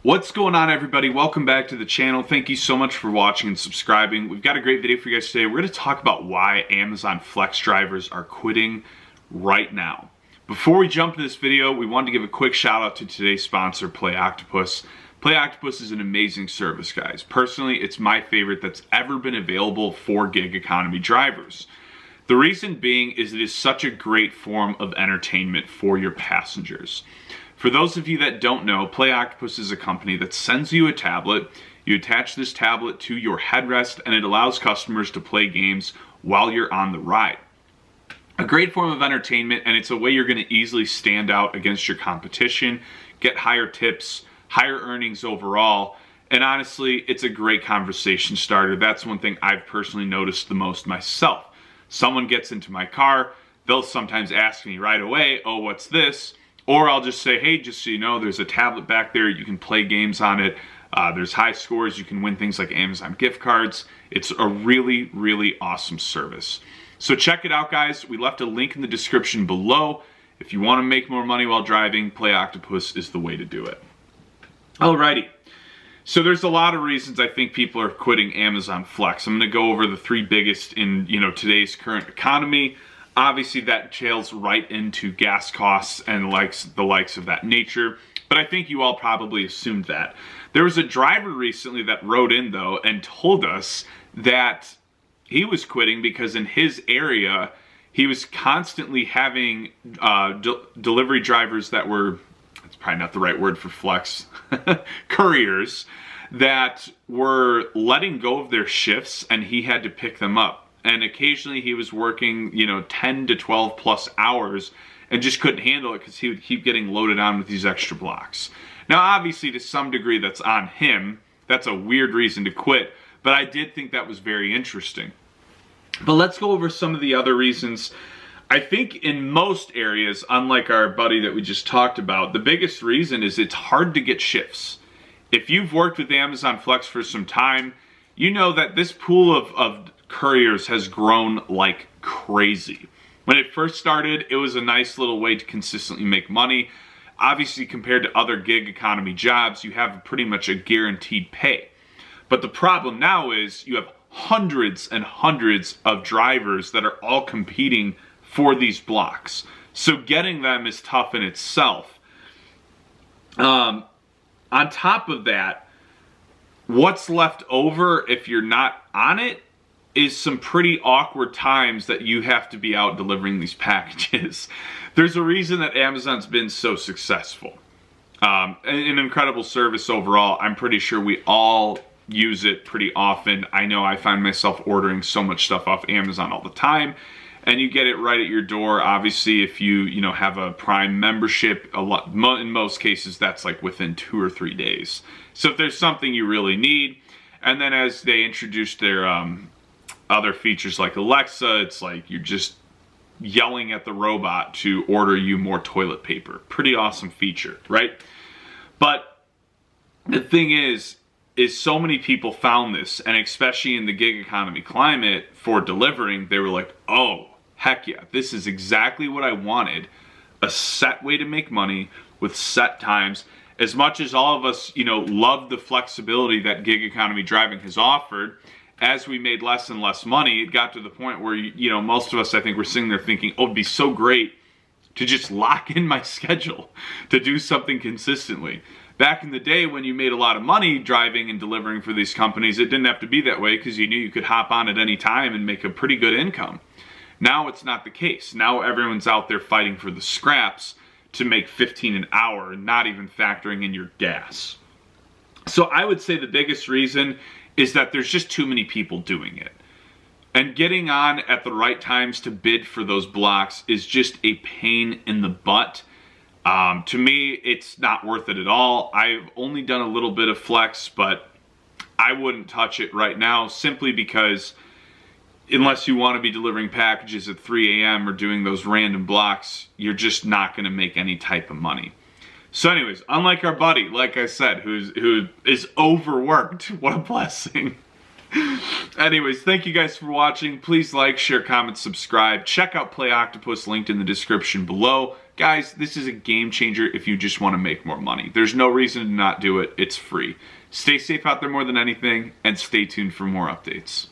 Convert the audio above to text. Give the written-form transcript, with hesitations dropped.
What's going on, everybody? Welcome back to the channel. Thank you so much for watching and subscribing. We've got a great video for you guys today. We're going to talk about why Amazon Flex drivers are quitting right now. Before we jump into this video, we wanted to give a quick shout out to today's sponsor, Play Octopus. Play Octopus is an amazing service, guys. Personally, it's my favorite that's ever been available for gig economy drivers. The reason being is it is such a great form of entertainment for your passengers. For those of you that don't know, Play Octopus is a company that sends you a tablet. You attach this tablet to your headrest and it allows customers to play games while you're on the ride. A great form of entertainment, and it's a way you're going to easily stand out against your competition, get higher tips, higher earnings overall, and honestly, it's a great conversation starter. That's one thing I've personally noticed the most myself. Someone gets into my car, they'll sometimes ask me right away, "Oh, what's this?" Or I'll just say, "Hey, just so you know, there's a tablet back there. You can play games on it. There's high scores. You can win things like Amazon gift cards." It's a really, really awesome service. So check it out, guys. We left a link in the description below. If you want to make more money while driving, Play Octopus is the way to do it. Alrighty. So there's a lot of reasons I think people are quitting Amazon Flex. I'm going to go over the three biggest in today's current economy. Obviously, that tails right into gas costs and the likes of that nature. But I think you all probably assumed that. There was a driver recently that wrote in, though, and told us that he was quitting because in his area, he was constantly having delivery drivers that were, that's probably not the right word for flex, couriers, that were letting go of their shifts and he had to pick them up. And occasionally he was working, 10 to 12 plus hours and just couldn't handle it because he would keep getting loaded on with these extra blocks. Now, obviously, to some degree, that's on him. That's a weird reason to quit, but I did think that was very interesting. But let's go over some of the other reasons. I think in most areas, unlike our buddy that we just talked about, the biggest reason is it's hard to get shifts. If you've worked with Amazon Flex for some time, you know that this pool of couriers has grown like crazy. When it first started, it was a nice little way to consistently make money. Obviously, compared to other gig economy jobs, you have pretty much a guaranteed pay. But the problem now is you have hundreds and hundreds of drivers that are all competing for these blocks. So getting them is tough in itself. On top of that, what's left over if you're not on it is some pretty awkward times that you have to be out delivering these packages. There's a reason that Amazon's been so successful. An incredible service overall. I'm pretty sure we all use it pretty often. I know I find myself ordering so much stuff off Amazon all the time, and you get it right at your door. Obviously, if you have a Prime membership, in most cases that's like within 2 or 3 days. So if there's something you really need, and then as they introduce their other features like Alexa, it's like you're just yelling at the robot to order you more toilet paper. Pretty awesome feature, right? But the thing is so many people found this, and especially in the gig economy climate for delivering, they were like, "Oh, heck yeah, this is exactly what I wanted. A set way to make money with set times." As much as all of us, love the flexibility that gig economy driving has offered, as we made less and less money, it got to the point where, most of us, I think, were sitting there thinking, "Oh, it'd be so great to just lock in my schedule to do something consistently." Back in the day when you made a lot of money driving and delivering for these companies, it didn't have to be that way because you knew you could hop on at any time and make a pretty good income. Now it's not the case. Now everyone's out there fighting for the scraps to make 15 an hour and not even factoring in your gas. So I would say the biggest reason is that there's just too many people doing it. And getting on at the right times to bid for those blocks is just a pain in the butt. To me, it's not worth it at all. I've only done a little bit of flex, but I wouldn't touch it right now simply because unless you want to be delivering packages at 3 a.m. or doing those random blocks, you're just not going to make any type of money. So anyways, unlike our buddy, like I said, who is overworked, what a blessing. Anyways, thank you guys for watching. Please like, share, comment, subscribe. Check out Play Octopus, linked in the description below. Guys, this is a game changer if you just want to make more money. There's no reason to not do it. It's free. Stay safe out there more than anything, and stay tuned for more updates.